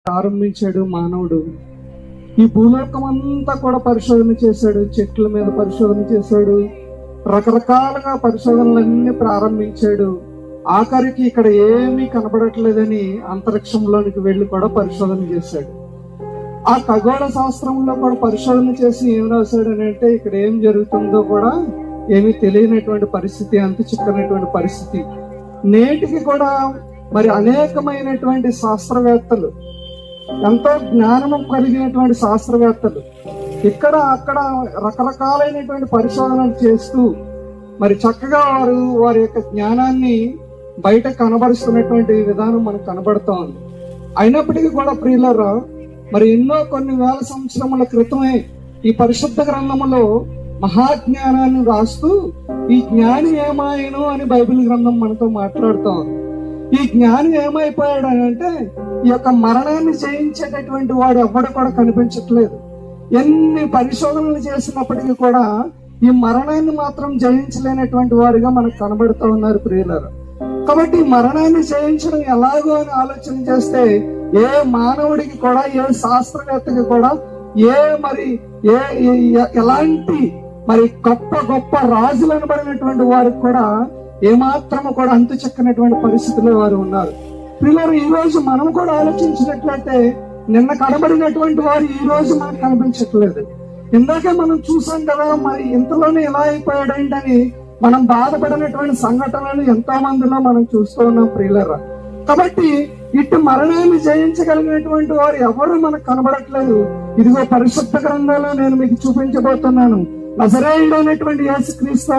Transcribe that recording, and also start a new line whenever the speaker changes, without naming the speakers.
ప్రారంభించాడు మానవుడు. ఈ భూలోకం అంతా కూడా పరిశోధన చేశాడు, చెట్ల మీద పరిశోధన చేశాడు, రకరకాలుగా పరిశోధనలన్నీ ప్రారంభించాడు. ఆఖరికి ఇక్కడ ఏమీ కనబడట్లేదని అంతరిక్షంలోనికి వెళ్ళి కూడా పరిశోధన చేశాడు. ఆ ఖగోళ శాస్త్రంలో కూడా పరిశోధన చేసి ఏం రాశాడు అని అంటే, ఇక్కడ ఏం జరుగుతుందో కూడా ఏమీ తెలియనటువంటి పరిస్థితి, అంత చిక్కనటువంటి పరిస్థితి. నేటికి కూడా మరి అనేకమైనటువంటి శాస్త్రవేత్తలు, ఎంతో జ్ఞానము కలిగినటువంటి శాస్త్రవేత్తలు ఇక్కడ అక్కడ రకరకాలైనటువంటి పరిశోధనలు చేస్తూ మరి చక్కగా వారి యొక్క జ్ఞానాన్ని బయట కనబరుస్తున్నటువంటి విధానం మనకు కనబడుతూ ఉంది. అయినప్పటికీ కూడా ప్రియులారా, మరి కొన్ని వేల సంవత్సరముల క్రితమే ఈ పరిశుద్ధ గ్రంథములో మహాజ్ఞానాన్ని రాస్తూ ఈ జ్ఞాని ఏమాయను అని బైబిల్ గ్రంథం మనతో మాట్లాడుతూ ఉంది. ఈ జ్ఞాని ఏమైపోయాడు అని అంటే, ఈ యొక్క మరణాన్ని జయించేటటువంటి వాడు ఎవ్వడు కూడా కనిపించట్లేదు. ఎన్ని పరిశోధనలు చేసినప్పటికీ కూడా ఈ మరణాన్ని మాత్రం జయించలేనటువంటి వారిగా మనకు కనబడుతూ ఉన్నారు ప్రియులారా. కాబట్టి ఈ మరణాన్ని జయించడం ఎలాగో అని ఆలోచన చేస్తే, ఏ మానవుడికి కూడా, ఏ శాస్త్రవేత్తకి కూడా, ఎలాంటి మరి గొప్ప గొప్ప రాజులు అనబడినటువంటి వారికి కూడా ఏమాత్రము కూడా అంతు చెక్కనటువంటి పరిస్థితుల్లో వారు ఉన్నారు. పిల్లలు ఈ రోజు మనం కూడా ఆలోచించినట్లయితే, నిన్న కనబడినటువంటి వారు ఈ రోజు మనకు కనిపించట్లేదు. ఇందాకే మనం చూసాం కదా, మరి ఇంతలోనే ఎలా అయిపోయాడు ఏంటని మనం బాధపడినటువంటి సంఘటనలు ఎంతో మందిలో మనం చూస్తూ ఉన్నాం ప్రియులరా. కాబట్టి ఇటు మరణాన్ని జయించగలిగినటువంటి వారు ఎవరు మనకు కనబడట్లేదు. ఇదిగో పరిశుద్ధ గ్రంథాలు నేను మీకు చూపించబోతున్నాను. నజరేయుడైనటువంటి యేసుక్రీస్తు